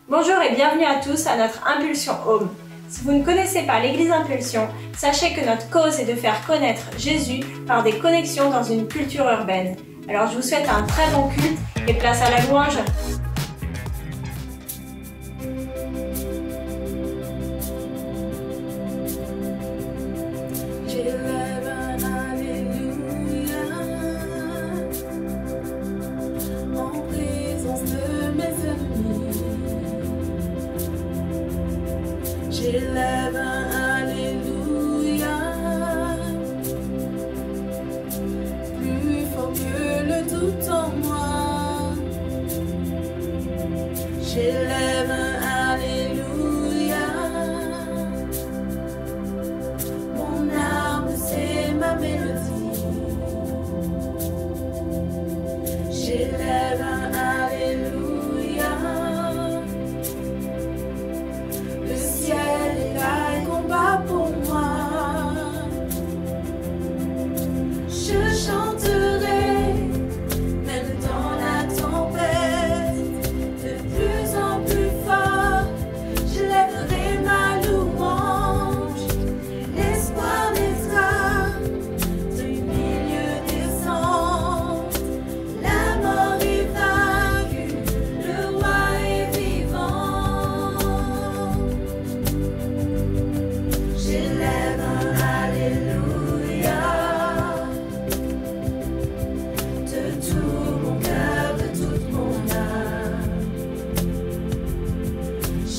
Bonjour et bienvenue à tous à notre Impulsion Home. Si vous ne connaissez pas l'Église Impulsion, sachez que notre cause est de faire connaître Jésus par des connexions dans une culture urbaine. Alors je vous souhaite un très bon culte et place à la louange. J'élève un alléluia en présence de mes ennemis. J'élève un alléluia plus fort que le doute en moi. J'élève un alléluia. C'est ma mélodie. J'élève un alléluia. Le ciel est là et combat pour moi. Je chanterai même dans la tempête. De plus en plus fort, je lèverai ma louange. L'espoir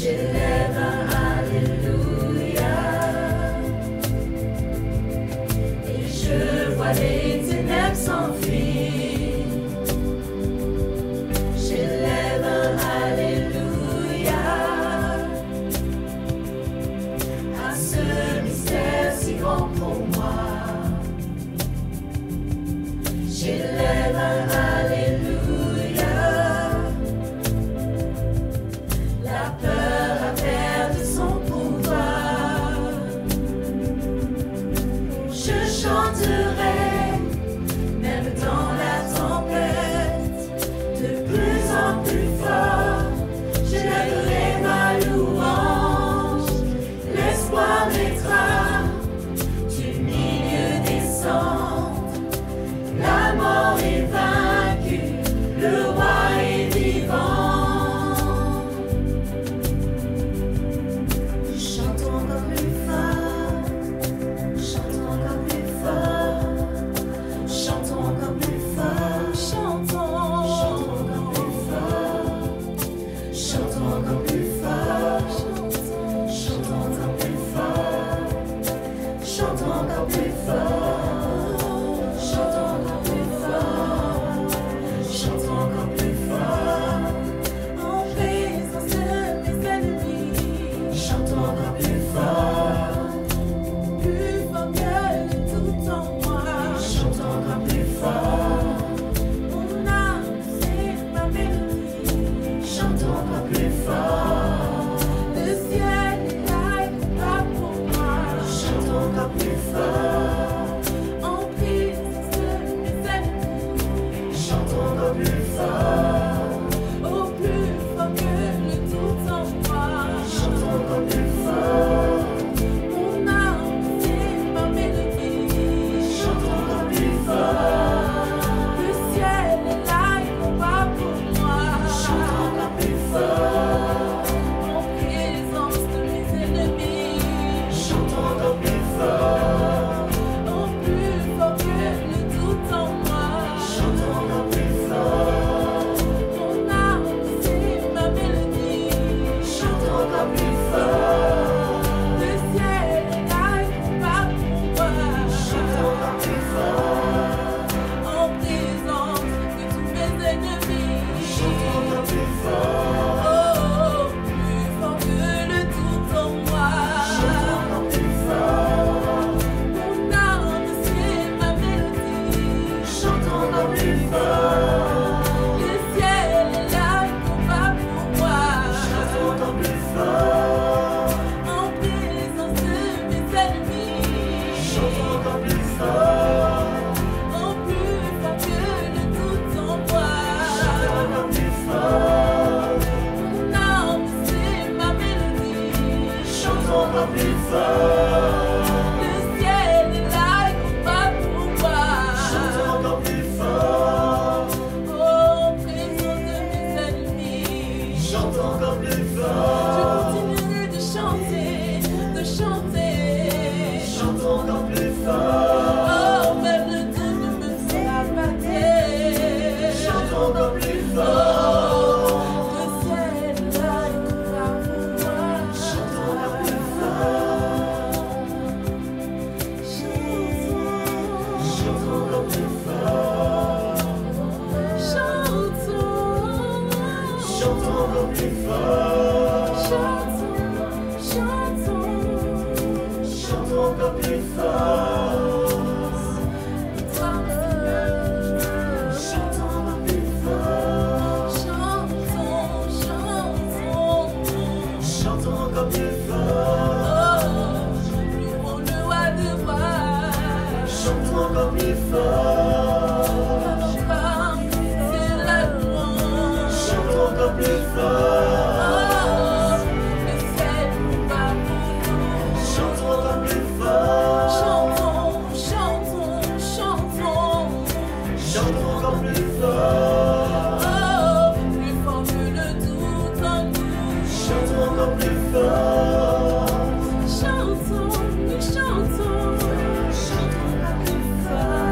j'élève un alléluia et je vois les ténèbres s'enfuir. J'élève un alléluia à ce mystère si grand pour moi. J'élève un alléluia. La peur a perdu son pouvoir. Je chanterai même dans la tempête. De plus en plus fort, je lèverai ma louange. L'espoir naîtra du milieu des cendres. La mort est vaincue, le roi est vivant. Chantons encore plus fort. chantons encore plus fort. Oh, plus fort que le tout en nous. Chantons encore plus fort. Chantons, nous chantons. Chantons encore plus fort.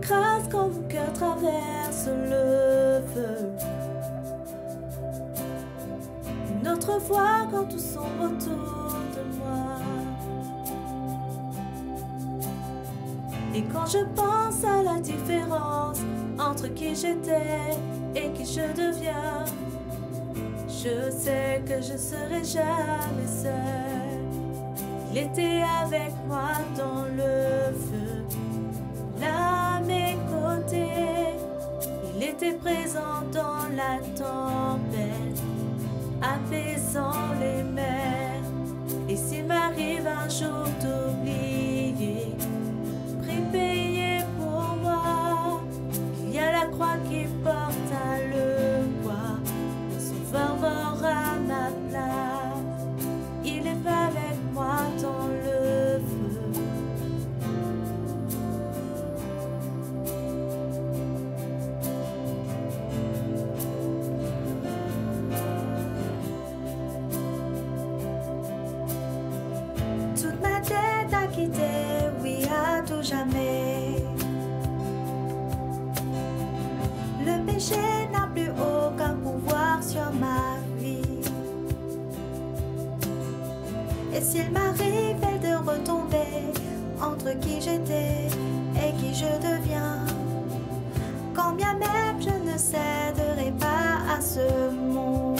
Grâce quand mon cœur traverse le feu. Une autre fois quand tout sombre autour de moi. Et quand je pense à la différence entre qui j'étais et qui je deviens, je sais que je serai jamais seule. Il était avec moi dans le feu, là à mes côtés. Il était présent dans la tempête, apaisant les mers. Et s'il m'arrive un jour d'oublier, prix payé pour moi, il y a la croix qui porte à le poids, le sauveur mort à ma place. Il est avec moi dans le feu. Toute ma tête a quitté, oui, à tout jamais. Le péché n'a plus aucun pouvoir sur ma vie. Et s'il m'arrivait de retomber entre qui j'étais et qui je deviens, quand bien même je ne céderai pas à ce monde,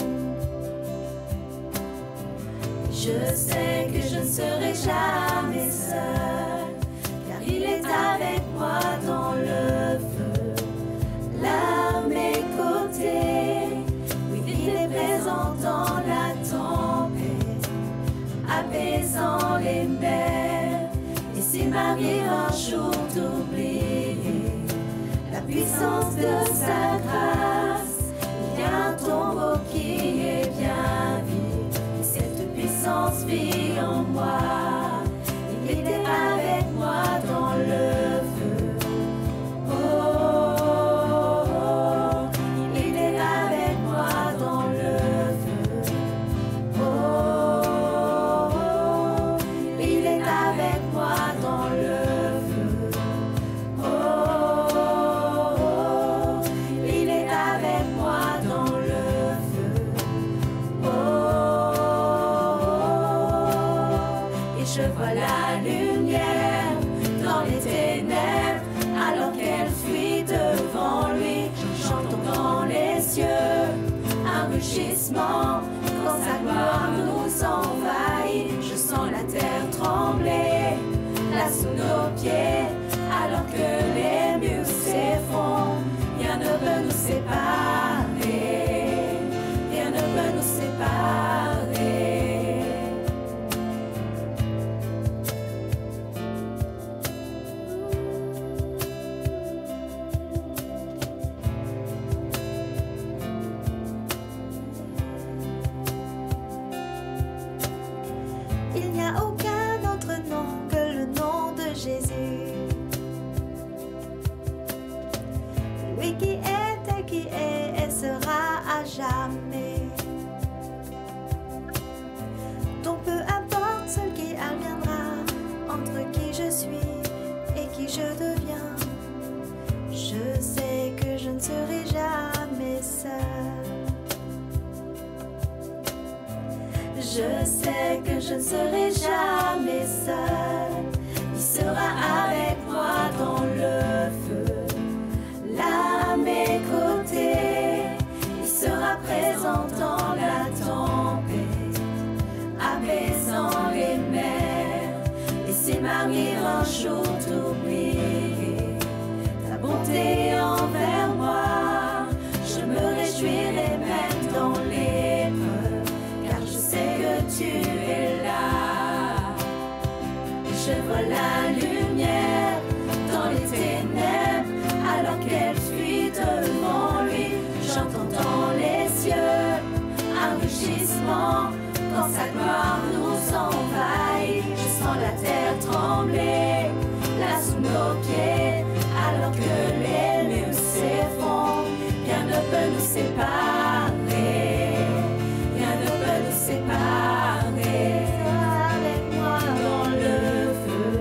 je sais que je ne serai jamais seule, car il est avec moi dans le feu, là à mes côtés. Oui, il est présent dans la tempête, apaisant les mers. Et s'il m'arrive un jour d'oublier, la puissance de sa grâce. Il y a un tombeau qui est bien vide, et cette puissance vit en moi. Il était avec moi dans le feu. Oh, oh, oh. Il était avec moi dans le feu. Oh, oh, oh. Il est avec moi dans le feu. Oh, oh, oh. Il est avec moi dans le feu. Oh, oh, oh. Et je vois la lumière dans les ténèbres, alors qu'elle fuit devant lui. Chantons dans les cieux un rugissement quand sa gloire nous envahit. Je sens la terre trembler là sous nos pieds, alors que les murs s'effondrent. Rien ne peut nous séparer, rien ne peut nous séparer. Il n'y a aucun autre nom que le nom de Jésus. Lui qui était, qui est et sera à jamais. Donc peu importe ce qui adviendra, entre qui je suis et qui je deviens, je sais que je ne serai jamais seule. Je sais que je ne serai jamais seule. Il sera avec moi dans le feu, là à mes côtés. Il sera présent dans la tempête, apaisant les mers. Laissez m'arriver un jour d'oublier ta bonté envers moi. Je me réjouirai même dans l'épreuve, car je sais que tu es là. Je vois la lumière dans les ténèbres, alors qu'elle fuit devant lui. J'entends dans les cieux un rugissement quand sa gloire nous envahit. Je sens la terre trembler là sous nos pieds, alors que les murs s'effondrent. Rien ne peut nous séparer, rien ne peut nous séparer. Avec moi dans le feu,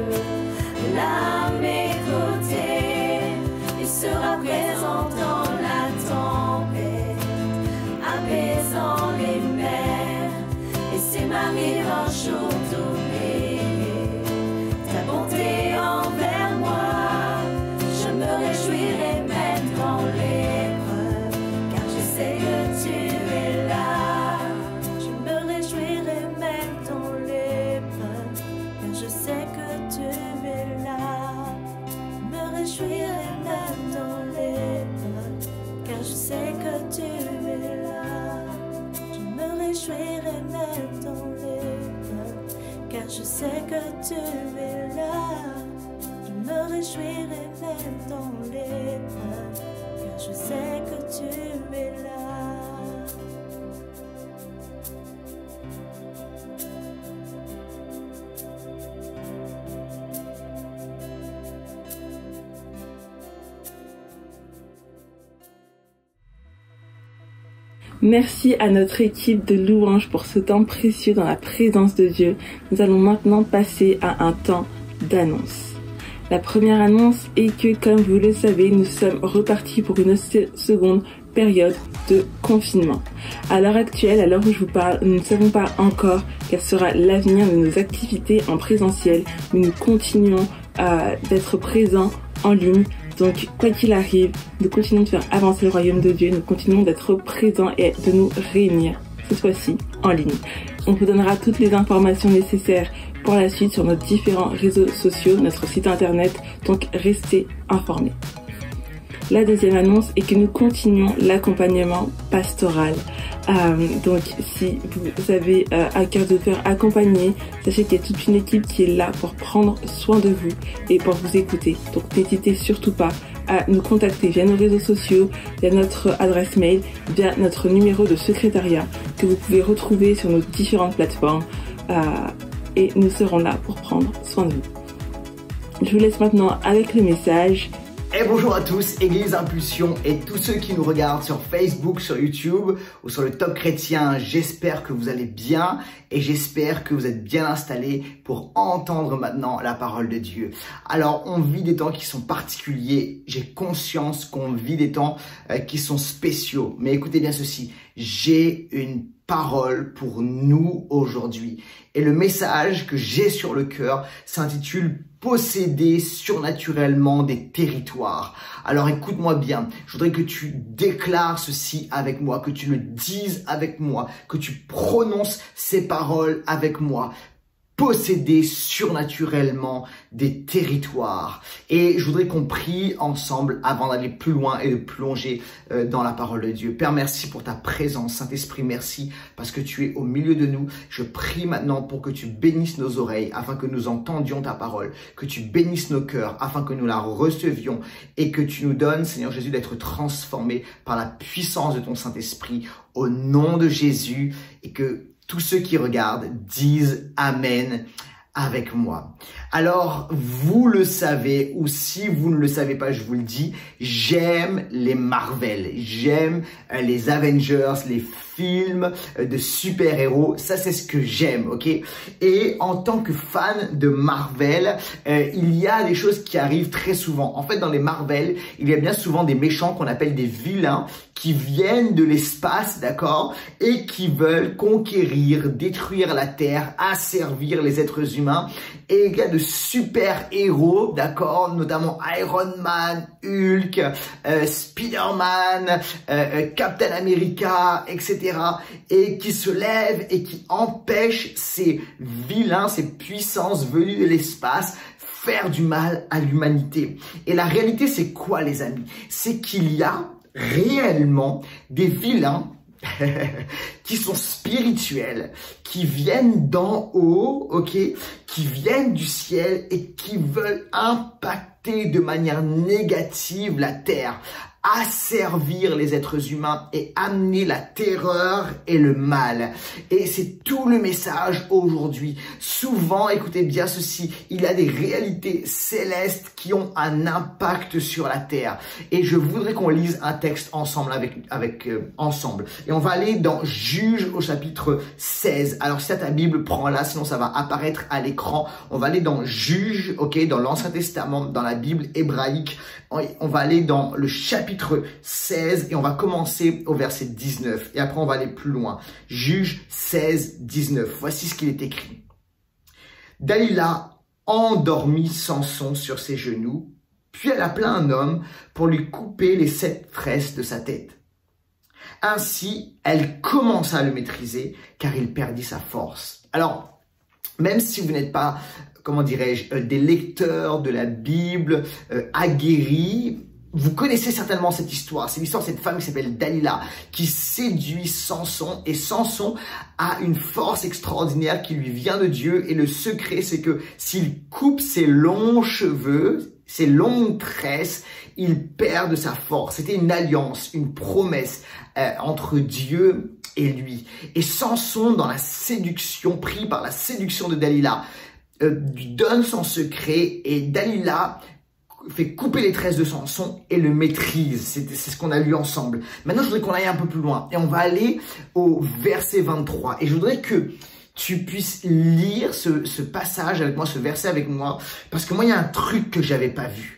là à mes côtés. Il sera présent dans la tempête, apaisant les mers. Laissez m'arriver un jour d'oublier ta bonté envers moi. Je me réjouirai même dans l'épreuve, car je sais que tu es là. Je me réjouirai même dans l'épreuve, car je sais que tu es là. Je me réjouirai même dans l'épreuve, car je sais que tu es là. Je me réjouirai même dans l'épreuve, car je sais que tu es là. Je me réjouirai même dans l'épreuve, car je sais que tu es là. Merci à notre équipe de louanges pour ce temps précieux dans la présence de Dieu. Nous allons maintenant passer à un temps d'annonce. La première annonce est que, comme vous le savez, nous sommes repartis pour une seconde période de confinement. À l'heure actuelle, à l'heure où je vous parle, nous ne savons pas encore quel sera l'avenir de nos activités en présentiel, mais nous continuons d'être présents en ligne. Donc, quoi qu'il arrive, nous continuons de faire avancer le royaume de Dieu, nous continuons d'être présents et de nous réunir, cette fois-ci, en ligne. On vous donnera toutes les informations nécessaires pour la suite sur nos différents réseaux sociaux, notre site internet, donc restez informés. La deuxième annonce est que nous continuons l'accompagnement pastoral. Donc si vous avez à cœur de faire accompagner, sachez qu'il y a toute une équipe qui est là pour prendre soin de vous et pour vous écouter. Donc n'hésitez surtout pas à nous contacter via nos réseaux sociaux, via notre adresse mail, via notre numéro de secrétariat que vous pouvez retrouver sur nos différentes plateformes et nous serons là pour prendre soin de vous. Je vous laisse maintenant avec le message. Et bonjour à tous, Église Impulsion et tous ceux qui nous regardent sur Facebook, sur YouTube ou sur le Top Chrétien. J'espère que vous allez bien et j'espère que vous êtes bien installés pour entendre maintenant la parole de Dieu. Alors, on vit des temps qui sont particuliers. J'ai conscience qu'on vit des temps qui sont spéciaux. Mais écoutez bien ceci, j'ai une parole pour nous aujourd'hui. Et le message que j'ai sur le cœur s'intitule « Posséder surnaturellement des territoires ». Alors écoute-moi bien, je voudrais que tu déclares ceci avec moi, que tu le dises avec moi, que tu prononces ces paroles avec moi. Posséder surnaturellement des territoires. Et je voudrais qu'on prie ensemble avant d'aller plus loin et de plonger dans la parole de Dieu. Père, merci pour ta présence. Saint-Esprit, merci parce que tu es au milieu de nous. Je prie maintenant pour que tu bénisses nos oreilles afin que nous entendions ta parole, que tu bénisses nos cœurs afin que nous la recevions et que tu nous donnes, Seigneur Jésus, d'être transformés par la puissance de ton Saint-Esprit au nom de Jésus et que tous ceux qui regardent disent Amen avec moi. Alors, vous le savez, ou si vous ne le savez pas, je vous le dis, j'aime les Marvel, j'aime les Avengers, les films de super-héros, ça c'est ce que j'aime, ok? Et en tant que fan de Marvel, il y a des choses qui arrivent très souvent. En fait, dans les Marvel, il y a bien souvent des méchants qu'on appelle des vilains qui viennent de l'espace, d'accord? Et qui veulent conquérir, détruire la Terre, asservir les êtres humains. Et il y a de super-héros, d'accord? Notamment Iron Man, Hulk, Spider-Man, Captain America, etc. Et qui se lèvent et qui empêchent ces vilains, ces puissances venues de l'espace faire du mal à l'humanité. Et la réalité, c'est quoi, les amis? C'est qu'il y a réellement des vilains qui sont spirituels, qui viennent d'en haut, ok, qui viennent du ciel et qui veulent impacter de manière négative la terre, asservir les êtres humains et amener la terreur et le mal. Et c'est tout le message aujourd'hui. Souvent, écoutez bien ceci, il y a des réalités célestes qui ont un impact sur la terre. Et je voudrais qu'on lise un texte ensemble ensemble. Et on va aller dans Juges au chapitre 16. Alors si tu as ta Bible, prends-la, sinon ça va apparaître à l'écran. On va aller dans Juges, ok, dans l'Ancien Testament, dans la Bible hébraïque. On va aller dans le chapitre 16 et on va commencer au verset 19. Et après, on va aller plus loin. Juges 16, 19. Voici ce qu'il est écrit. Dalila endormit Samson sur ses genoux, puis elle appela un homme pour lui couper les 7 tresses de sa tête. Ainsi, elle commença à le maîtriser car il perdit sa force. Alors, même si vous n'êtes pas, comment dirais-je, des lecteurs de la Bible aguerris, vous connaissez certainement cette histoire. C'est l'histoire de cette femme qui s'appelle Dalila, qui séduit Samson. Et Samson a une force extraordinaire qui lui vient de Dieu. Et le secret, c'est que s'il coupe ses longs cheveux, ses longues tresses, il perd de sa force. C'était une alliance, une promesse entre Dieu et lui. Et Samson, dans la séduction, pris par la séduction de Dalila, lui donne son secret et Dalila fait couper les tresses de Samson et le maîtrise. C'est ce qu'on a lu ensemble. Maintenant, je voudrais qu'on aille un peu plus loin et on va aller au verset 23. Et je voudrais que tu puisses lire ce passage avec moi, ce verset avec moi, parce que moi, il y a un truc que j'avais pas vu.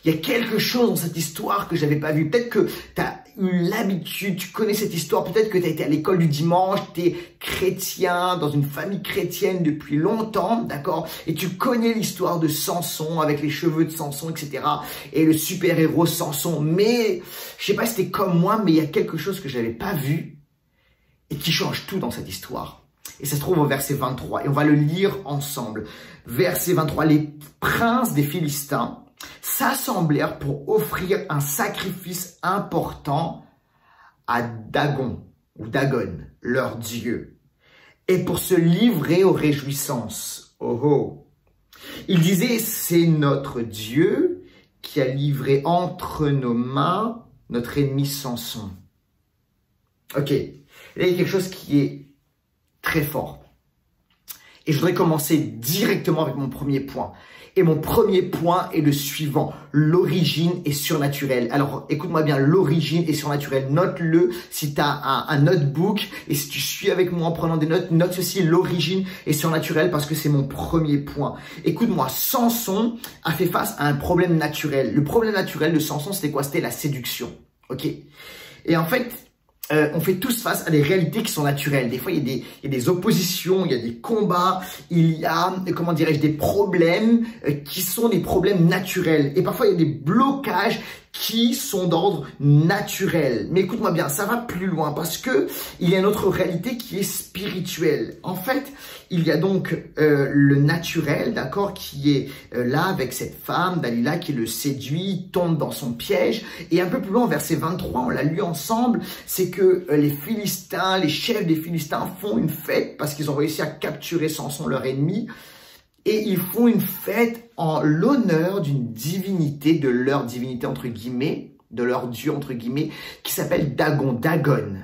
Il y a quelque chose dans cette histoire que j'avais pas vu. Peut-être que tu as eu l'habitude, tu connais cette histoire, peut-être que tu as été à l'école du dimanche, tu es chrétien, dans une famille chrétienne depuis longtemps, d'accord? Et tu connais l'histoire de Samson, avec les cheveux de Samson, etc. Et le super-héros Samson. Mais, je sais pas si c'était comme moi, mais il y a quelque chose que j'avais pas vu et qui change tout dans cette histoire. Et ça se trouve au verset 23. Et on va le lire ensemble. Verset 23. Les princes des Philistins s'assemblèrent pour offrir un sacrifice important à Dagon, ou Dagon, leur dieu, et pour se livrer aux réjouissances. Oh oh. Ils disaient, c'est notre Dieu qui a livré entre nos mains notre ennemi Samson. Ok, là il y a quelque chose qui est très fort. Et je voudrais commencer directement avec mon premier point. Et mon premier point est le suivant. L'origine est surnaturelle. Alors, écoute-moi bien, l'origine est surnaturelle. Note-le si tu as un notebook et si tu suis avec moi en prenant des notes, note ceci, l'origine est surnaturelle parce que c'est mon premier point. Écoute-moi, Samson a fait face à un problème naturel. Le problème naturel de Samson, c'était quoi? C'était la séduction. Ok. Et en fait, on fait tous face à des réalités qui sont naturelles. Des fois, il y a des oppositions, il y a des combats, il y a, comment dirais-je, des problèmes qui sont des problèmes naturels. Et parfois, il y a des blocages qui sont d'ordre naturel. Mais écoute-moi bien, ça va plus loin parce que il y a une autre réalité qui est spirituelle. En fait, il y a donc le naturel, d'accord, qui est là avec cette femme, Dalila, qui le séduit, tombe dans son piège. Et un peu plus loin, verset 23, on l'a lu ensemble, c'est que les Philistins, les chefs des Philistins font une fête parce qu'ils ont réussi à capturer Samson, leur ennemi. Et ils font une fête en l'honneur d'une divinité, de leur divinité entre guillemets, de leur dieu entre guillemets, qui s'appelle Dagon, Dagon.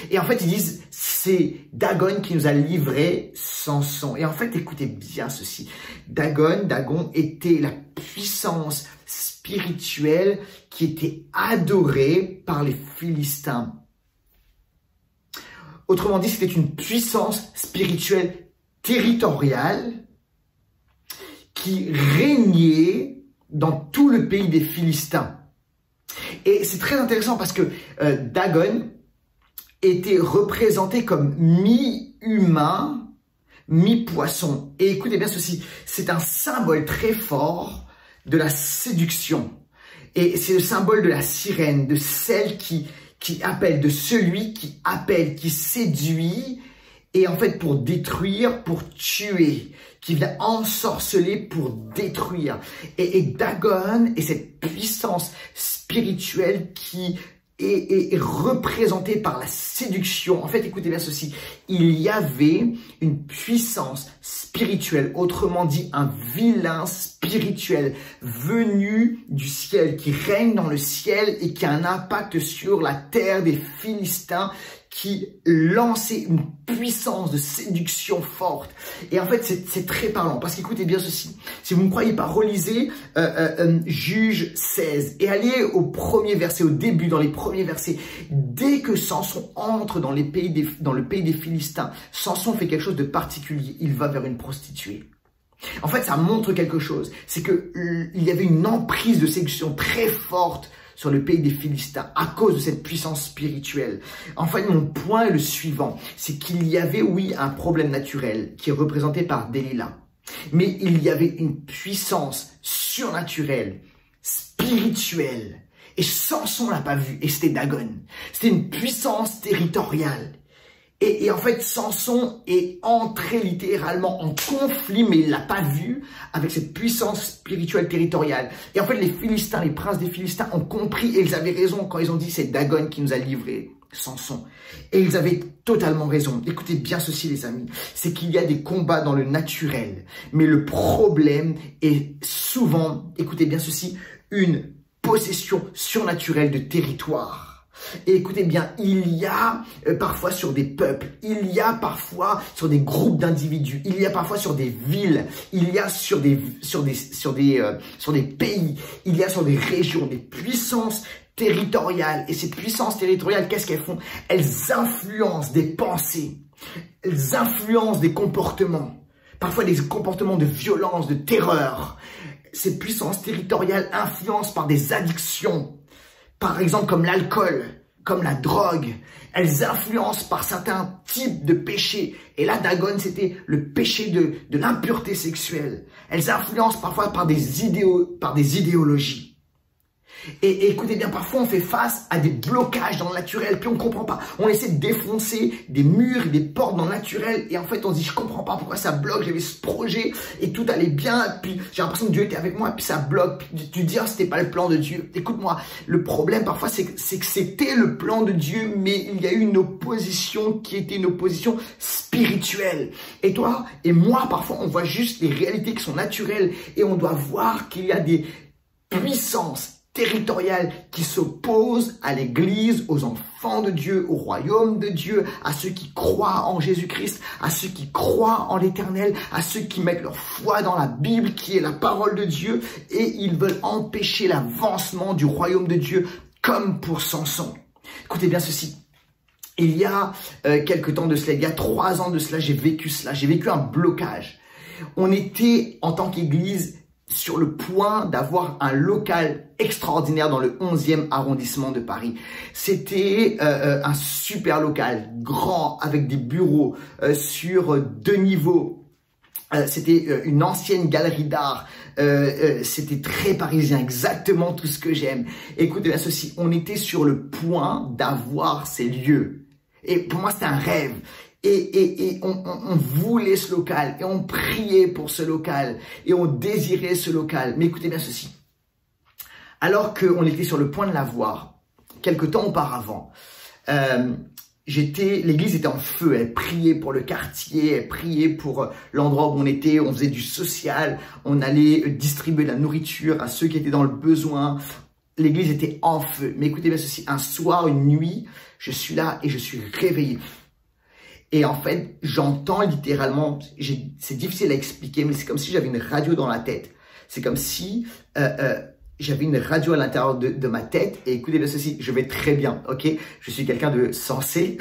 Et en fait, ils disent, c'est Dagon qui nous a livré Samson. Et en fait, écoutez bien ceci. Dagon était la puissance spirituelle qui était adorée par les Philistins. Autrement dit, c'était une puissance spirituelle territoriale qui régnait dans tout le pays des Philistins. Et c'est très intéressant parce que Dagon était représenté comme mi-humain, mi-poisson. Et écoutez bien ceci, c'est un symbole très fort de la séduction. Et c'est le symbole de la sirène, de celle qui appelle, de celui qui appelle, qui séduit, et en fait pour détruire, pour tuer, qui vient ensorceler pour détruire. Et Dagon est cette puissance spirituelle qui est représentée par la séduction. En fait, écoutez bien ceci, il y avait une puissance spirituelle, autrement dit un vilain spirituel venu du ciel, qui règne dans le ciel et qui a un impact sur la terre des Philistins, qui lançait une puissance de séduction forte. Et en fait, c'est très parlant, parce qu'écoutez bien ceci, si vous ne croyez pas, relisez Juge 16, et allez au premier verset, au début, dans les premiers versets. Dès que Samson entre dans le pays des Philistins, Samson fait quelque chose de particulier, il va vers une prostituée. En fait, ça montre quelque chose, c'est que il y avait une emprise de séduction très forte sur le pays des Philistins, à cause de cette puissance spirituelle. En fait, mon point est le suivant, c'est qu'il y avait, oui, un problème naturel, qui est représenté par Delilah. Mais il y avait une puissance surnaturelle, spirituelle, et Samson l'a pas vu, et c'était Dagon. C'était une puissance territoriale. Et en fait, Samson est entré littéralement en conflit, mais il l'a pas vu, avec cette puissance spirituelle territoriale. Et en fait, les Philistins, les princes des Philistins ont compris, et ils avaient raison quand ils ont dit c'est Dagon qui nous a livré Samson. Et ils avaient totalement raison. Écoutez bien ceci, les amis, c'est qu'il y a des combats dans le naturel, mais le problème est souvent, écoutez bien ceci, une possession surnaturelle de territoire. Et écoutez bien, il y a parfois sur des peuples, il y a parfois sur des groupes d'individus, il y a parfois sur des villes, il y a sur des pays, il y a sur des régions, des puissances territoriales. Et ces puissances territoriales, qu'est-ce qu'elles font? Elles influencent des pensées, elles influencent des comportements, parfois des comportements de violence, de terreur. Ces puissances territoriales influencent par des addictions, par exemple comme l'alcool, comme la drogue. Elles influencent par certains types de péchés. Et là, Dagon, c'était le péché de l'impureté sexuelle. Elles influencent parfois par des idéologies. Et écoutez bien, parfois on fait face à des blocages dans le naturel, puis on comprend pas. On essaie de défoncer des murs et des portes dans le naturel, et en fait on se dit je comprends pas pourquoi ça bloque, j'avais ce projet et tout allait bien, puis j'ai l'impression que Dieu était avec moi, puis ça bloque, puis tu dis c'était pas le plan de Dieu. Écoute-moi, le problème parfois c'est que c'était le plan de Dieu, mais il y a eu une opposition qui était une opposition spirituelle. Et toi et moi parfois on voit juste les réalités qui sont naturelles, et on doit voir qu'il y a des puissances territoriales qui s'opposent à l'Église, aux enfants de Dieu, au royaume de Dieu, à ceux qui croient en Jésus-Christ, à ceux qui croient en l'Éternel, à ceux qui mettent leur foi dans la Bible, qui est la parole de Dieu, et ils veulent empêcher l'avancement du royaume de Dieu, comme pour Samson. Écoutez bien ceci. Il y a quelques temps de cela, il y a 3 ans de cela, j'ai vécu cela, j'ai vécu un blocage. On était, en tant qu'Église, sur le point d'avoir un local extraordinaire dans le 11e arrondissement de Paris. C'était un super local, grand, avec des bureaux sur 2 niveaux. C'était une ancienne galerie d'art. C'était très parisien, exactement tout ce que j'aime. Écoutez bien ceci, on était sur le point d'avoir ces lieux. Et pour moi, c'était un rêve. Et on voulait ce local, et on priait pour ce local, et on désirait ce local. Mais écoutez bien ceci. Alors qu'on était sur le point de l'avoir, quelque temps auparavant, l'église était en feu. Elle priait pour le quartier, elle priait pour l'endroit où on était, on faisait du social, on allait distribuer de la nourriture à ceux qui étaient dans le besoin. L'église était en feu. Mais écoutez bien ceci, un soir, une nuit, je suis là et je suis réveillé. Et en fait, j'entends littéralement, c'est difficile à expliquer, mais c'est comme si j'avais une radio dans la tête. C'est comme si j'avais une radio à l'intérieur de ma tête. Et écoutez bien ceci, je vais très bien, ok? Je suis quelqu'un de sensé,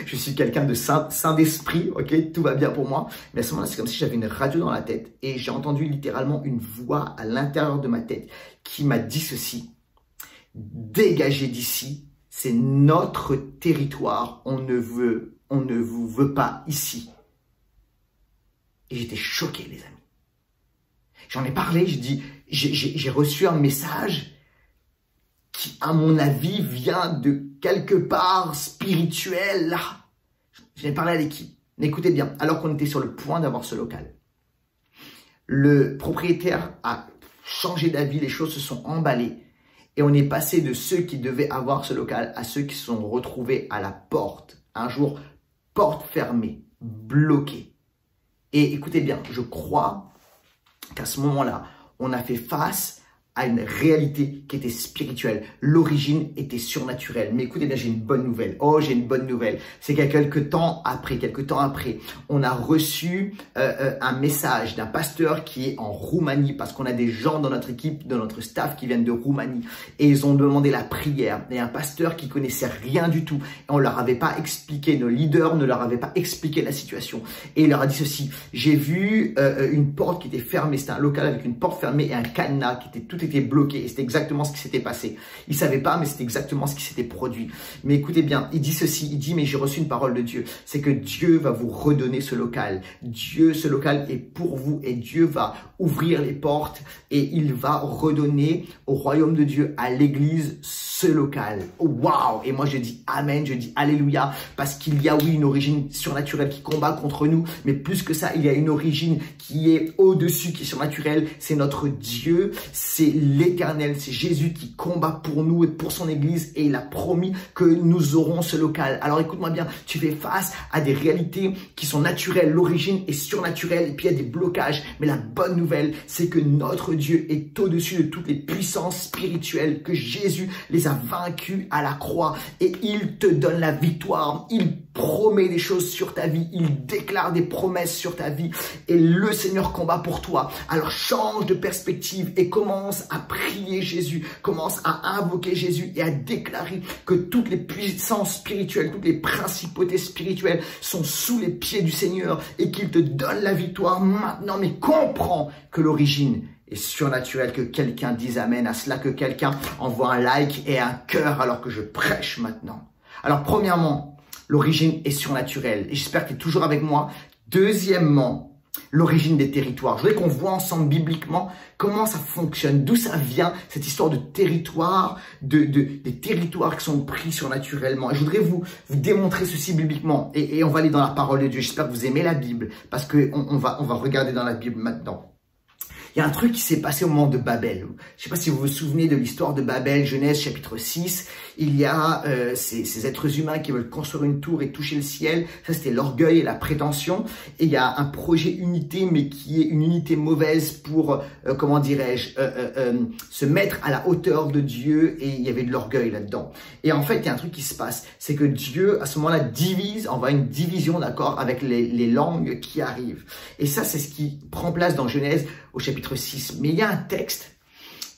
je suis quelqu'un de saint d'esprit, ok? Tout va bien pour moi. Mais à ce moment-là, c'est comme si j'avais une radio dans la tête. Et j'ai entendu littéralement une voix à l'intérieur de ma tête qui m'a dit ceci. Dégagez d'ici, c'est notre territoire, on ne vous veut pas ici. Et j'étais choqué, les amis. J'en ai parlé, j'ai reçu un message qui, à mon avis, vient de quelque part spirituel, là. J'en ai parlé à l'équipe. Écoutez bien, alors qu'on était sur le point d'avoir ce local, le propriétaire a changé d'avis, les choses se sont emballées. Et on est passé de ceux qui devaient avoir ce local à ceux qui se sont retrouvés à la porte. Un jour, porte fermée, bloquée. Et écoutez bien, je crois qu'à ce moment-là, on a fait face à une réalité qui était spirituelle. L'origine était surnaturelle. Mais écoutez bien, j'ai une bonne nouvelle. Oh, j'ai une bonne nouvelle. C'est qu'à quelques temps après, on a reçu un message d'un pasteur qui est en Roumanie, parce qu'on a des gens dans notre équipe, dans notre staff qui viennent de Roumanie, et ils ont demandé la prière. Et un pasteur qui connaissait rien du tout, et on leur avait pas expliqué, nos leaders ne leur avaient pas expliqué la situation. Et il leur a dit ceci: j'ai vu une porte qui était fermée, c'était un local avec une porte fermée et un cadenas qui était tout était bloqué, et c'était exactement ce qui s'était passé. Il savait pas, mais c'était exactement ce qui s'était produit. Mais écoutez bien, il dit ceci, il dit, mais j'ai reçu une parole de Dieu, c'est que Dieu va vous redonner ce local. Dieu, ce local est pour vous, et Dieu va ouvrir les portes, et il va redonner au royaume de Dieu, à l'église, ce local. Waouh! Et moi je dis amen, je dis alléluia, parce qu'il y a oui une origine surnaturelle qui combat contre nous, mais plus que ça, il y a une origine qui est au-dessus, qui est surnaturelle. C'est notre Dieu, c'est l'Éternel, c'est Jésus qui combat pour nous et pour son église, et il a promis que nous aurons ce local. Alors écoute-moi bien, tu fais face à des réalités qui sont naturelles, l'origine est surnaturelle, et puis il y a des blocages, mais la bonne nouvelle, c'est que notre Dieu est au-dessus de toutes les puissances spirituelles, que Jésus les a vaincus à la croix, et il te donne la victoire. Il promet des choses sur ta vie, il déclare des promesses sur ta vie, et le Seigneur combat pour toi. Alors change de perspective et commence à prier Jésus, commence à invoquer Jésus et à déclarer que toutes les puissances spirituelles, toutes les principautés spirituelles sont sous les pieds du Seigneur, et qu'il te donne la victoire maintenant. Mais comprends que l'origine est surnaturelle. Que quelqu'un dise amen à cela, que quelqu'un envoie un like et un cœur alors que je prêche maintenant. Alors premièrement, l'origine est surnaturelle, et j'espère que tu es toujours avec moi. Deuxièmement, l'origine des territoires. Je voudrais qu'on voit ensemble bibliquement comment ça fonctionne, d'où ça vient, cette histoire de territoire, des territoires qui sont pris surnaturellement. Et je voudrais vous démontrer ceci bibliquement. Et on va aller dans la parole de Dieu. J'espère que vous aimez la Bible, parce qu'on va regarder dans la Bible maintenant. Il y a un truc qui s'est passé au moment de Babel. Je ne sais pas si vous vous souvenez de l'histoire de Babel, Genèse chapitre 6. Il y a ces êtres humains qui veulent construire une tour et toucher le ciel. Ça, c'était l'orgueil et la prétention. Et il y a un projet unité, mais qui est une unité mauvaise pour, comment dirais-je, se mettre à la hauteur de Dieu. Et il y avait de l'orgueil là-dedans. Et en fait, il y a un truc qui se passe. C'est que Dieu, à ce moment-là, envoie une division, d'accord, avec les langues qui arrivent. Et ça, c'est ce qui prend place dans Genèse au chapitre 6. Mais il y a un texte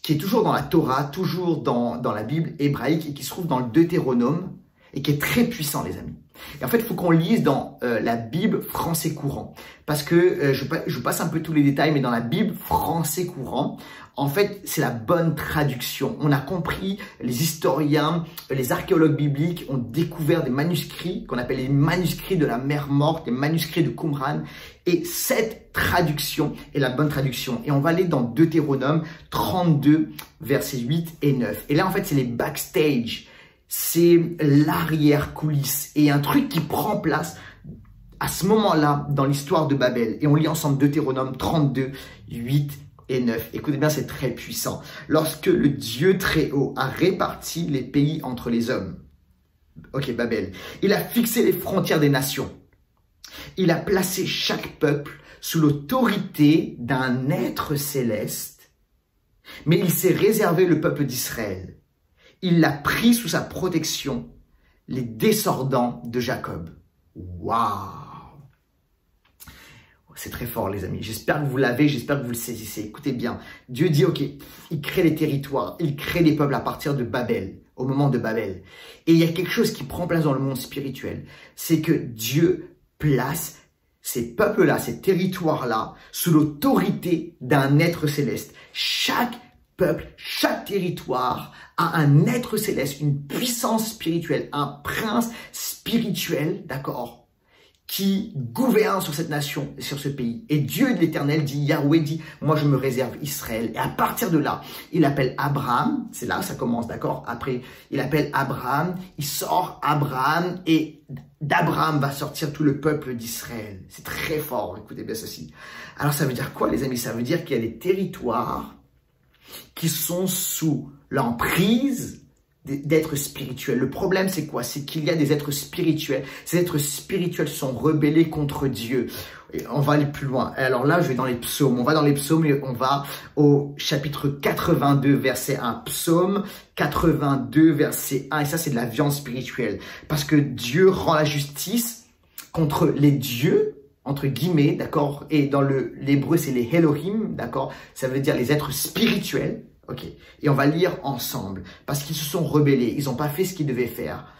qui est toujours dans la Torah, toujours dans la Bible hébraïque et qui se trouve dans le Deutéronome et qui est très puissant, les amis. Et en fait, il faut qu'on lise dans la Bible français courant. Parce que, je passe un peu tous les détails, mais dans la Bible français courant, en fait, c'est la bonne traduction. On a compris, les historiens, les archéologues bibliques ont découvert des manuscrits qu'on appelle les manuscrits de la mer morte, les manuscrits de Qumran. Et cette traduction est la bonne traduction. Et on va aller dans Deutéronome 32, versets 8 et 9. Et là, en fait, c'est les backstage. C'est l'arrière-coulisse. Et un truc qui prend place à ce moment-là dans l'histoire de Babel. Et on lit ensemble Deutéronome 32, 8 et 9. Écoutez bien, c'est très puissant. Lorsque le Dieu très haut a réparti les pays entre les hommes. Ok, Babel. Il a fixé les frontières des nations. Il a placé chaque peuple sous l'autorité d'un être céleste. Mais il s'est réservé le peuple d'Israël. Il l'a pris sous sa protection, les descendants de Jacob. Waouh! C'est très fort, les amis. J'espère que vous l'avez, j'espère que vous le saisissez. Écoutez bien, Dieu dit, ok, il crée les territoires, il crée les peuples à partir de Babel, au moment de Babel. Et il y a quelque chose qui prend place dans le monde spirituel, c'est que Dieu place ces peuples-là, ces territoires-là, sous l'autorité d'un être céleste. Chaque peuple, chaque territoire a un être céleste, une puissance spirituelle, un prince spirituel, d'accord, qui gouverne sur cette nation et sur ce pays. Et Dieu de l'Éternel dit, Yahweh dit, moi je me réserve Israël. Et à partir de là, il appelle Abraham, c'est là ça commence, d'accord. Après, il appelle Abraham, il sort Abraham et d'Abraham va sortir tout le peuple d'Israël. C'est très fort, écoutez bien ceci. Alors ça veut dire quoi, les amis? Ça veut dire qu'il y a des territoires qui sont sous l'emprise d'êtres spirituels. Le problème, c'est quoi? C'est qu'il y a des êtres spirituels. Ces êtres spirituels sont rebellés contre Dieu. Et on va aller plus loin. Alors là, je vais dans les psaumes. On va dans les psaumes et on va au chapitre 82, verset 1. Psaume 82, verset 1. Et ça, c'est de la viande spirituelle. Parce que Dieu rend la justice contre les dieux, entre guillemets, d'accord? Et dans l'hébreu, c'est les Elohim, d'accord? Ça veut dire les êtres spirituels. Ok, et on va lire ensemble, parce qu'ils se sont rebellés, ils n'ont pas fait ce qu'ils devaient faire.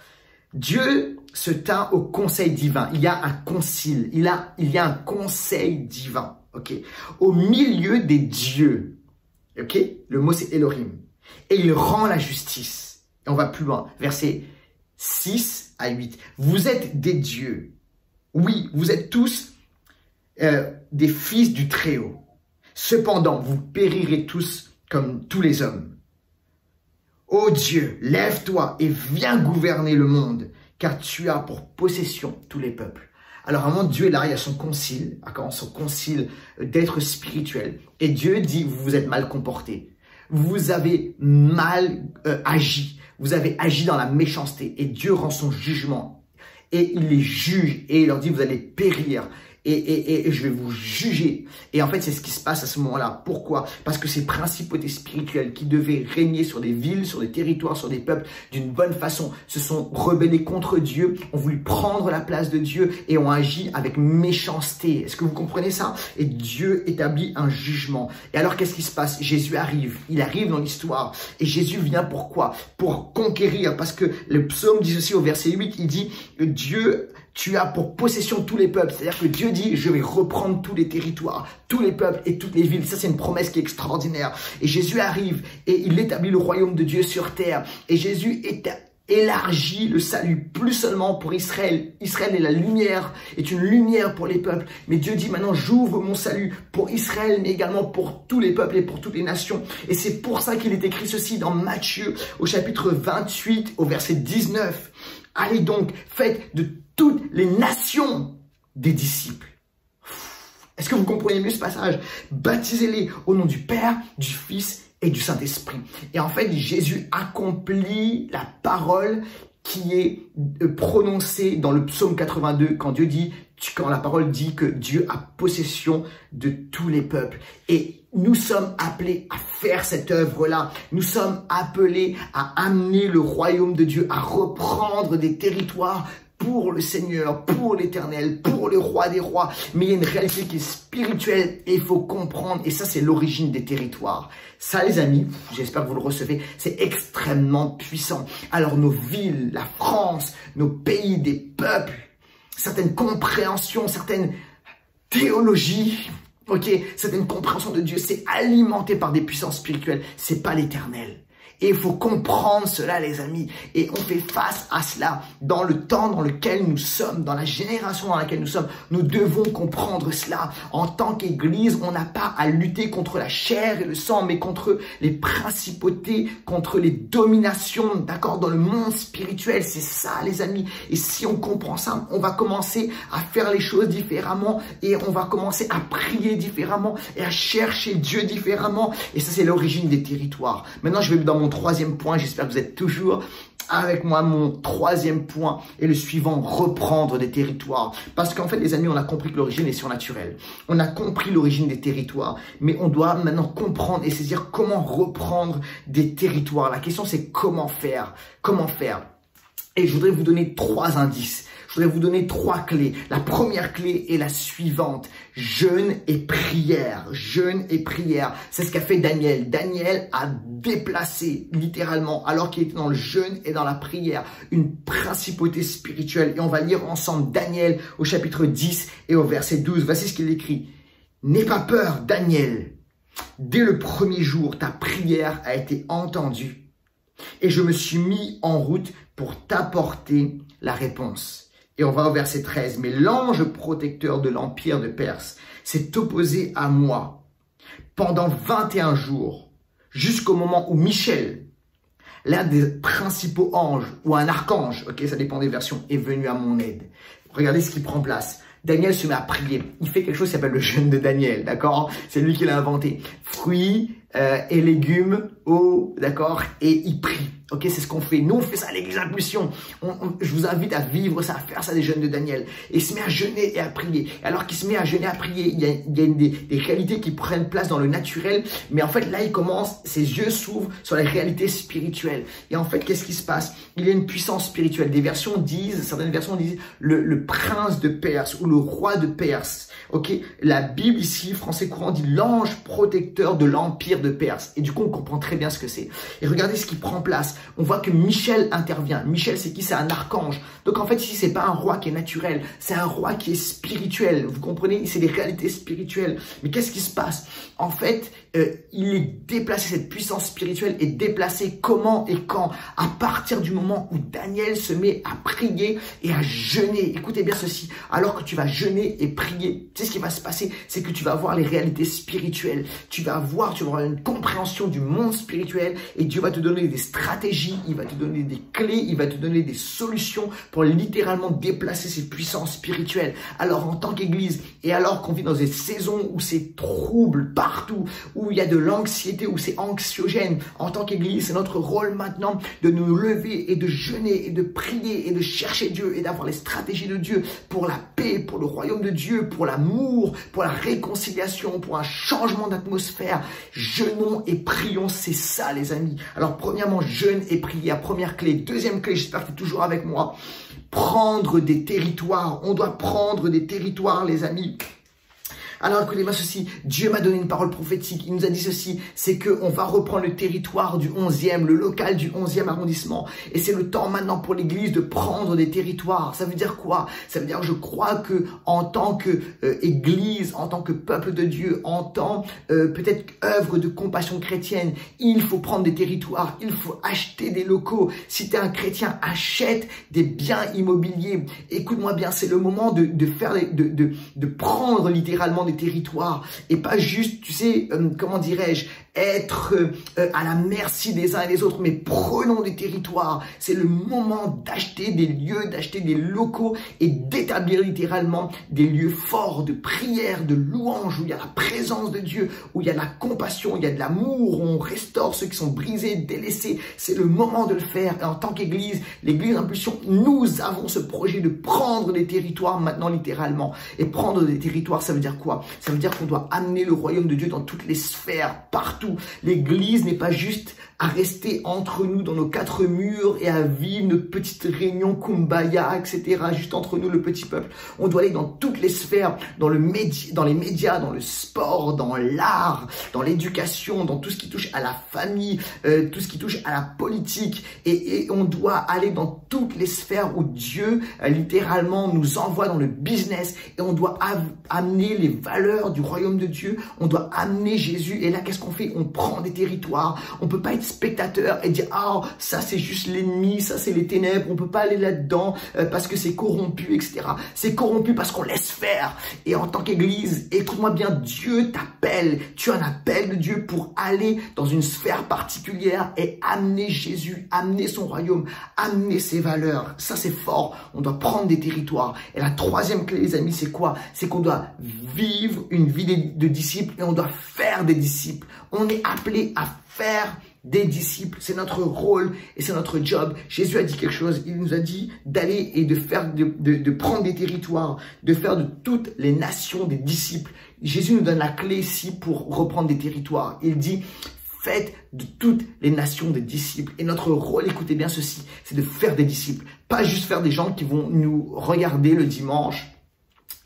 Dieu se tint au conseil divin, il y a un concile, il y a un conseil divin, ok, au milieu des dieux, ok, le mot c'est Elohim, et il rend la justice. Et on va plus loin, versets 6 à 8, vous êtes des dieux, oui, vous êtes tous des fils du Très-Haut, cependant vous périrez tous comme tous les hommes. Ô Dieu, lève-toi et viens gouverner le monde, car tu as pour possession tous les peuples. Alors, à un moment, Dieu est là, il y a son concile d'être spirituel. Et Dieu dit, vous vous êtes mal comportés. Vous avez mal agi. Vous avez agi dans la méchanceté. Et Dieu rend son jugement. Et il les juge. Et il leur dit, vous allez périr. Et je vais vous juger. Et en fait, c'est ce qui se passe à ce moment-là. Pourquoi? Parce que ces principautés spirituelles qui devaient régner sur des villes, sur des territoires, sur des peuples d'une bonne façon, se sont rebellés contre Dieu, ont voulu prendre la place de Dieu et ont agi avec méchanceté. Est-ce que vous comprenez ça? Et Dieu établit un jugement. Et alors, qu'est-ce qui se passe? Jésus arrive. Il arrive dans l'histoire. Et Jésus vient pourquoi? Pour conquérir. Parce que le psaume dit aussi au verset 8, il dit Dieu, tu as pour possession tous les peuples. C'est-à-dire que Dieu dit, je vais reprendre tous les territoires, tous les peuples et toutes les villes. Ça, c'est une promesse qui est extraordinaire. Et Jésus arrive et il établit le royaume de Dieu sur terre. Et Jésus élargit le salut, plus seulement pour Israël. Israël est la lumière, est une lumière pour les peuples. Mais Dieu dit maintenant, j'ouvre mon salut pour Israël, mais également pour tous les peuples et pour toutes les nations. Et c'est pour ça qu'il est écrit ceci dans Matthieu, au chapitre 28, au verset 19. Allez donc, faites de toutes les nations des disciples. Est-ce que vous comprenez mieux ce passage? Baptisez-les au nom du Père, du Fils et du Saint-Esprit. Et en fait, Jésus accomplit la parole qui est prononcée dans le psaume 82 quand Dieu dit, quand la parole dit que Dieu a possession de tous les peuples. Et nous sommes appelés à faire cette œuvre-là. Nous sommes appelés à amener le royaume de Dieu, à reprendre des territoires pour le Seigneur, pour l'Éternel, pour le Roi des rois. Mais il y a une réalité qui est spirituelle et il faut comprendre. Et ça, c'est l'origine des territoires. Ça, les amis, j'espère que vous le recevez, c'est extrêmement puissant. Alors, nos villes, la France, nos pays, des peuples, certaines compréhensions, certaines théologies, certaines compréhensions de Dieu, c'est alimenté par des puissances spirituelles. C'est pas l'Éternel. Et il faut comprendre cela, les amis. Et on fait face à cela dans le temps dans lequel nous sommes, dans la génération dans laquelle nous sommes. Nous devons comprendre cela. En tant qu'Église, on n'a pas à lutter contre la chair et le sang, mais contre les principautés, contre les dominations, d'accord, dans le monde spirituel. C'est ça, les amis. Et si on comprend ça, on va commencer à faire les choses différemment et on va commencer à prier différemment et à chercher Dieu différemment. Et ça, c'est l'origine des territoires. Maintenant, je vais dans mon troisième point, j'espère que vous êtes toujours avec moi. Mon troisième point est le suivant, reprendre des territoires. Parce qu'en fait, les amis, on a compris que l'origine est surnaturelle. On a compris l'origine des territoires, mais on doit maintenant comprendre et saisir comment reprendre des territoires. La question, c'est comment faire. Comment faire? Et je voudrais vous donner 3 indices. Je voudrais vous donner 3 clés. La première clé est la suivante. Jeûne et prière. Jeûne et prière. C'est ce qu'a fait Daniel. Daniel a déplacé, littéralement, alors qu'il était dans le jeûne et dans la prière, une principauté spirituelle. Et on va lire ensemble Daniel au chapitre 10 et au verset 12. Voici ce qu'il écrit. N'aie pas peur, Daniel. Dès le premier jour, ta prière a été entendue. Et je me suis mis en route pour t'apporter la réponse. Et on va au verset 13. Mais l'ange protecteur de l'empire de Perse s'est opposé à moi pendant 21 jours, jusqu'au moment où Michel, l'un des principaux anges, ou un archange, ça dépend des versions, est venu à mon aide. Regardez ce qui prend place. Daniel se met à prier. Il fait quelque chose qui s'appelle le jeûne de Daniel, d'accord? C'est lui qui l'a inventé. Fruits et légumes, eau, d'accord? Et il prie. C'est ce qu'on fait. Nous, on fait ça à l'église Impulsion. Je vous invite à vivre ça, à faire ça des jeûnes de Daniel. Et il se met à jeûner et à prier. Et alors qu'il se met à jeûner et à prier, il y a des réalités qui prennent place dans le naturel. Mais en fait, là, il commence, ses yeux s'ouvrent sur les réalités spirituelles. Et en fait, qu'est-ce qui se passe? Il y a une puissance spirituelle. Certaines versions disent le prince de Perse ou le roi de Perse. La Bible ici, français courant, dit l'ange protecteur de l'empire de Perse. Et du coup, on comprend très bien ce que c'est. Et regardez ce qui prend place. On voit que Michel intervient. Michel, c'est qui? C'est un archange. Donc en fait, ici, c'est pas un roi qui est naturel. C'est un roi qui est spirituel. Vous comprenez? C'est des réalités spirituelles. Mais qu'est-ce qui se passe? En fait, il est déplacé. Cette puissance spirituelle est déplacée comment et quand? À partir du moment où Daniel se met à prier et à jeûner. Écoutez bien ceci. Alors que tu vas jeûner et prier, tu sais ce qui va se passer? C'est que tu vas voir les réalités spirituelles. Tu vas avoir une compréhension du monde spirituel et Dieu va te donner des stratégies, il va te donner des clés, il va te donner des solutions pour littéralement déplacer ces puissances spirituelles. Alors en tant qu'Église, et alors qu'on vit dans des saisons où c'est trouble partout, où il y a de l'anxiété, où c'est anxiogène, en tant qu'Église, c'est notre rôle maintenant de nous lever et de jeûner et de prier et de chercher Dieu et d'avoir les stratégies de Dieu pour la paix, pour le royaume de Dieu, pour l'amour, pour la réconciliation, pour un changement d'atmosphère. Jeûnons et prions, c'est ça les amis. Alors premièrement, jeûne et prière, première clé. Deuxième clé, j'espère que tu es toujours avec moi. Prendre des territoires. On doit prendre des territoires les amis. Alors écoutez-moi ceci, Dieu m'a donné une parole prophétique, il nous a dit ceci, c'est qu'on va reprendre le territoire du 11e, le local du 11e arrondissement. Et c'est le temps maintenant pour l'église de prendre des territoires. Ça veut dire quoi? Ça veut dire, je crois que en tant que église, en tant que peuple de Dieu, en tant peut-être œuvre de compassion chrétienne, il faut prendre des territoires, il faut acheter des locaux. Si tu es un chrétien, achète des biens immobiliers. Écoute-moi bien, c'est le moment de prendre littéralement des territoires et pas juste, tu sais, comment dirais-je, être à la merci des uns et des autres, mais prenons des territoires. C'est le moment d'acheter des lieux, d'acheter des locaux et d'établir littéralement des lieux forts de prière, de louange, où il y a la présence de Dieu, où il y a de la compassion, il y a de l'amour, où on restaure ceux qui sont brisés, délaissés. C'est le moment de le faire. Et en tant qu'église, l'église Impulsion, nous avons ce projet de prendre des territoires maintenant littéralement. Et prendre des territoires, ça veut dire quoi? Ça veut dire qu'on doit amener le royaume de Dieu dans toutes les sphères, partout. L'église n'est pas juste à rester entre nous dans nos quatre murs et à vivre notre petite réunion kumbaya, etc. juste entre nous, le petit peuple. On doit aller dans toutes les sphères, dans les médias, dans le sport, dans l'art, dans l'éducation, dans tout ce qui touche à la famille, tout ce qui touche à la politique. Et on doit aller dans toutes les sphères où Dieu, littéralement, nous envoie dans le business. Et on doit amener les valeurs du royaume de Dieu. On doit amener Jésus. Et là, qu'est-ce qu'on fait? On prend des territoires. On peut pas être spectateur et dire « Ah, ça c'est juste l'ennemi, ça c'est les ténèbres, on peut pas aller là-dedans parce que c'est corrompu, etc. » C'est corrompu parce qu'on laisse faire. Et en tant qu'église, écoute-moi bien, Dieu t'appelle. Tu as un appel de Dieu pour aller dans une sphère particulière et amener Jésus, amener son royaume, amener ses valeurs. Ça c'est fort. On doit prendre des territoires. Et la troisième clé, les amis, c'est quoi? C'est qu'on doit vivre une vie de disciples et on doit faire des disciples. On est appelé à faire des disciples, c'est notre rôle et c'est notre job. Jésus a dit quelque chose, il nous a dit d'aller et de faire, de prendre des territoires, de faire de toutes les nations des disciples. Jésus nous donne la clé ici pour reprendre des territoires. Il dit, faites de toutes les nations des disciples. Et notre rôle, écoutez bien ceci, c'est de faire des disciples. Pas juste faire des gens qui vont nous regarder le dimanche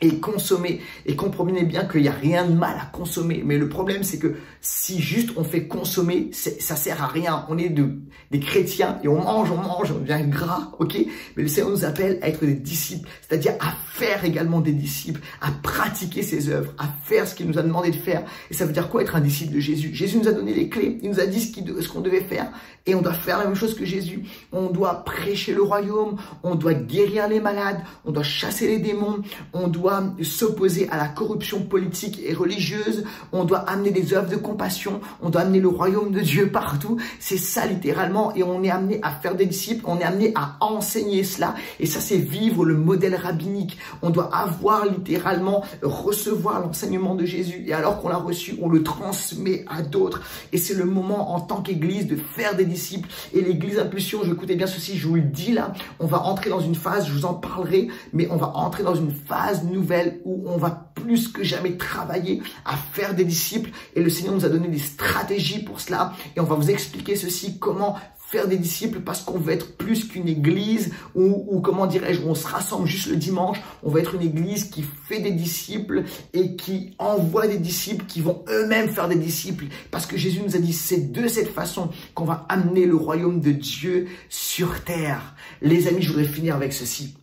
et consommer. Et comprenez bien qu'il n'y a rien de mal à consommer. Mais le problème, c'est que si juste on fait consommer, ça sert à rien. On est des chrétiens et on mange, on devient gras, ok? Mais le Seigneur nous appelle à être des disciples, c'est-à-dire à faire également des disciples, à pratiquer ses œuvres, à faire ce qu'il nous a demandé de faire. Et ça veut dire quoi être un disciple de Jésus? Jésus nous a donné les clés, il nous a dit ce qu'on devait faire. Et on doit faire la même chose que Jésus. On doit prêcher le royaume, on doit guérir les malades, on doit chasser les démons, on doit s'opposer à la corruption politique et religieuse, on doit amener des œuvres de compassion, on doit amener le royaume de Dieu partout. C'est ça littéralement, et on est amené à faire des disciples, on est amené à enseigner cela, et ça c'est vivre le modèle rabbinique. On doit avoir littéralement, recevoir l'enseignement de Jésus, et alors qu'on l'a reçu, on le transmet à d'autres. Et c'est le moment en tant qu'église de faire des disciples. Et l'église Impulsion, écoutez bien ceci, je vous le dis là, on va entrer dans une phase, je vous en parlerai, mais on va entrer dans une phase nouvelle où on va plus que jamais travailler à faire des disciples. Et le Seigneur nous a donné des stratégies pour cela. Et on va vous expliquer ceci, comment faire des disciples, parce qu'on veut être plus qu'une église ou comment dirais-je, on se rassemble juste le dimanche. On va être une église qui fait des disciples et qui envoie des disciples qui vont eux-mêmes faire des disciples. Parce que Jésus nous a dit, c'est de cette façon qu'on va amener le royaume de Dieu sur terre. Les amis, je voudrais finir avec ceci.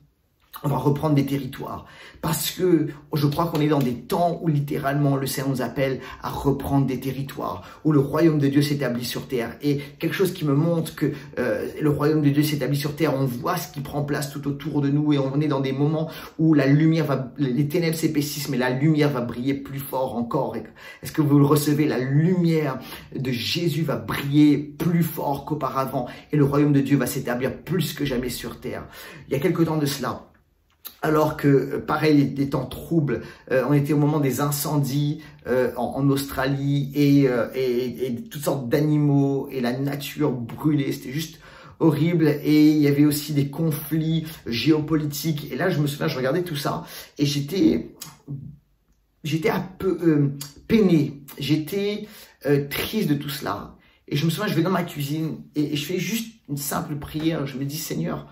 On va reprendre des territoires parce que je crois qu'on est dans des temps où littéralement le Seigneur nous appelle à reprendre des territoires, où le royaume de Dieu s'établit sur terre. Et quelque chose qui me montre que le royaume de Dieu s'établit sur terre, on voit ce qui prend place tout autour de nous et on est dans des moments où la lumière va, les ténèbres s'épaississent, mais la lumière va briller plus fort encore. Est-ce que vous le recevez? La lumière de Jésus va briller plus fort qu'auparavant et le royaume de Dieu va s'établir plus que jamais sur terre. Il y a quelque temps de cela, alors que, pareil, des temps troubles, on était au moment des incendies en Australie et toutes sortes d'animaux et la nature brûlée, c'était juste horrible. Et il y avait aussi des conflits géopolitiques. Et là, je me souviens, je regardais tout ça et j'étais un peu peiné, j'étais triste de tout cela. Et je me souviens, je vais dans ma cuisine et je fais juste une simple prière. Je me dis, Seigneur,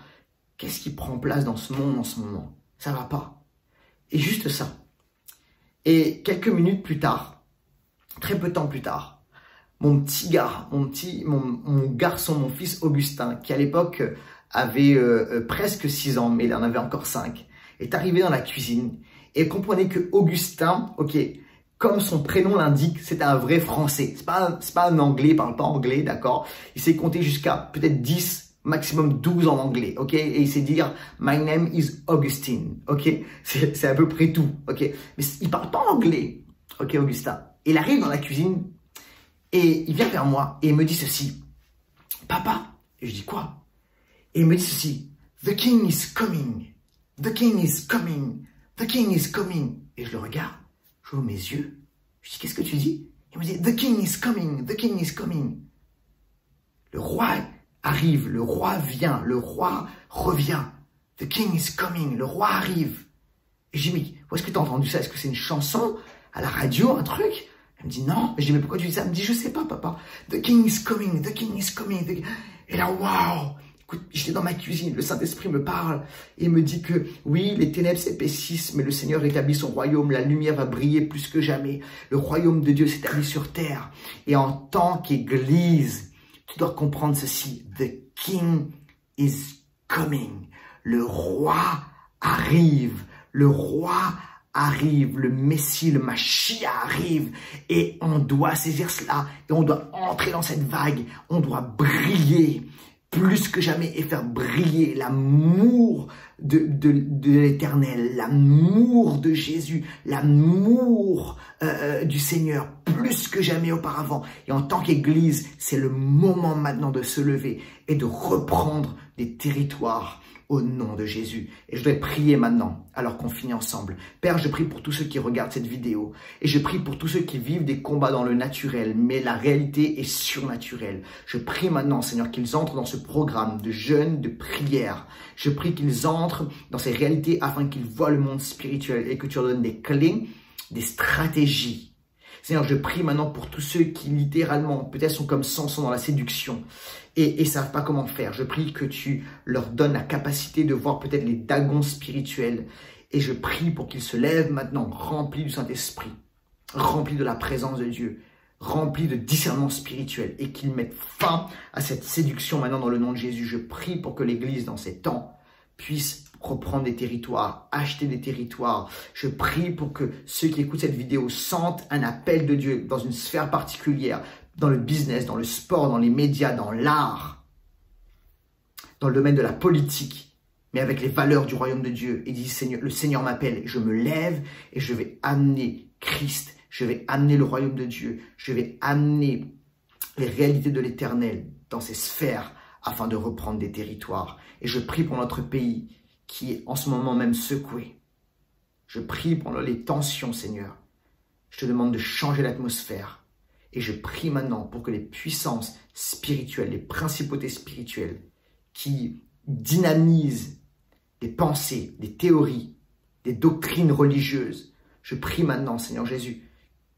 qu'est-ce qui prend place dans ce monde en ce moment? Ça va pas. Et juste ça. Et quelques minutes plus tard, très peu de temps plus tard, mon garçon, mon fils Augustin, qui à l'époque avait presque 6 ans, mais il en avait encore 5, est arrivé dans la cuisine et comprenez que Augustin, ok, comme son prénom l'indique, c'est un vrai français. C'est pas un anglais, il parle pas anglais, d'accord? Il sait compter jusqu'à peut-être 10, maximum 12 en anglais, ok? Et il sait dire « My name is Augustine », ok? C'est à peu près tout, ok? Mais il parle pas anglais, ok, Augustin? Il arrive dans la cuisine et il vient vers moi et il me dit ceci. « Papa », et je dis quoi? Et il me dit ceci. « The king is coming, the king is coming, the king is coming ». Et je le regarde. J'ouvre mes yeux. Je dis, qu'est-ce que tu dis? Il me dit, the king is coming, the king is coming. Le roi arrive, le roi vient, le roi revient. The king is coming, le roi arrive. Et je dis, mais où est-ce que tu as entendu ça? Est-ce que c'est une chanson à la radio, un truc? Elle me dit, non. Je dis, mais pourquoi tu dis ça? Elle me dit, je sais pas, papa. The king is coming, the king is coming. Et là, waouh! J'étais dans ma cuisine, le Saint-Esprit me parle et me dit que oui, les ténèbres s'épaississent, mais le Seigneur établit son royaume, la lumière va briller plus que jamais. Le royaume de Dieu s'établit sur terre. Et en tant qu'Église, tu dois comprendre ceci. The King is coming. Le roi arrive. Le roi arrive. Le Messie, le Mashiach arrive. Et on doit saisir cela. Et on doit entrer dans cette vague. On doit briller plus que jamais et faire briller l'amour de l'Éternel, l'amour de Jésus, l'amour du Seigneur, plus que jamais auparavant. Et en tant qu'Église, c'est le moment maintenant de se lever et de reprendre des territoires au nom de Jésus. Et je vais prier maintenant, alors qu'on finit ensemble. Père, je prie pour tous ceux qui regardent cette vidéo. Et je prie pour tous ceux qui vivent des combats dans le naturel, mais la réalité est surnaturelle. Je prie maintenant, Seigneur, qu'ils entrent dans ce programme de jeûne, de prière. Je prie qu'ils entrent dans ces réalités afin qu'ils voient le monde spirituel et que tu leur donnes des clés, des stratégies. Seigneur, je prie maintenant pour tous ceux qui littéralement, peut-être sont comme Samson dans la séduction et savent pas comment faire. Je prie que tu leur donnes la capacité de voir peut-être les dagons spirituels. Et je prie pour qu'ils se lèvent maintenant remplis du Saint-Esprit, remplis de la présence de Dieu, remplis de discernement spirituel et qu'ils mettent fin à cette séduction maintenant dans le nom de Jésus. Je prie pour que l'Église dans ces temps puisse reprendre des territoires, acheter des territoires. Je prie pour que ceux qui écoutent cette vidéo sentent un appel de Dieu dans une sphère particulière, dans le business, dans le sport, dans les médias, dans l'art, dans le domaine de la politique, mais avec les valeurs du royaume de Dieu. Et dit, Seigneur, le Seigneur m'appelle, je me lève et je vais amener Christ, je vais amener le royaume de Dieu, je vais amener les réalités de l'Éternel dans ces sphères afin de reprendre des territoires. Et je prie pour notre pays qui est en ce moment même secoué. Je prie pour les tensions, Seigneur. Je te demande de changer l'atmosphère. Et je prie maintenant pour que les puissances spirituelles, les principautés spirituelles qui dynamisent des pensées, des théories, des doctrines religieuses, je prie maintenant, Seigneur Jésus,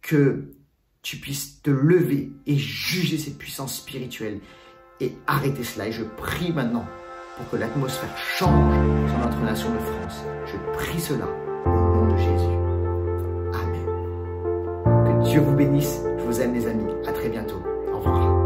que tu puisses te lever et juger ces puissances spirituelles et arrêter cela. Et je prie maintenant pour que l'atmosphère change sur notre nation de France. Je prie cela au nom de Jésus. Amen. Que Dieu vous bénisse. Je vous aime les amis. À très bientôt. Au revoir.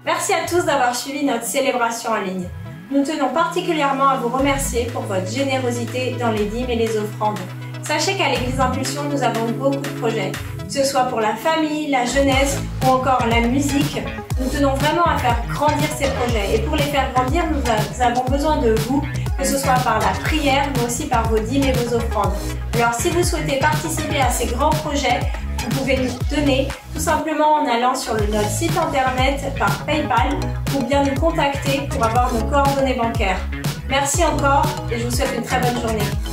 Merci à tous d'avoir suivi notre célébration en ligne. Nous tenons particulièrement à vous remercier pour votre générosité dans les dîmes et les offrandes. Sachez qu'à l'Église Impulsion, nous avons beaucoup de projets, que ce soit pour la famille, la jeunesse ou encore la musique. Nous tenons vraiment à faire grandir ces projets et pour les faire grandir, nous avons besoin de vous, que ce soit par la prière, mais aussi par vos dîmes et vos offrandes. Alors si vous souhaitez participer à ces grands projets, vous pouvez nous donner tout simplement en allant sur notre site internet par PayPal ou bien nous contacter pour avoir nos coordonnées bancaires. Merci encore et je vous souhaite une très bonne journée.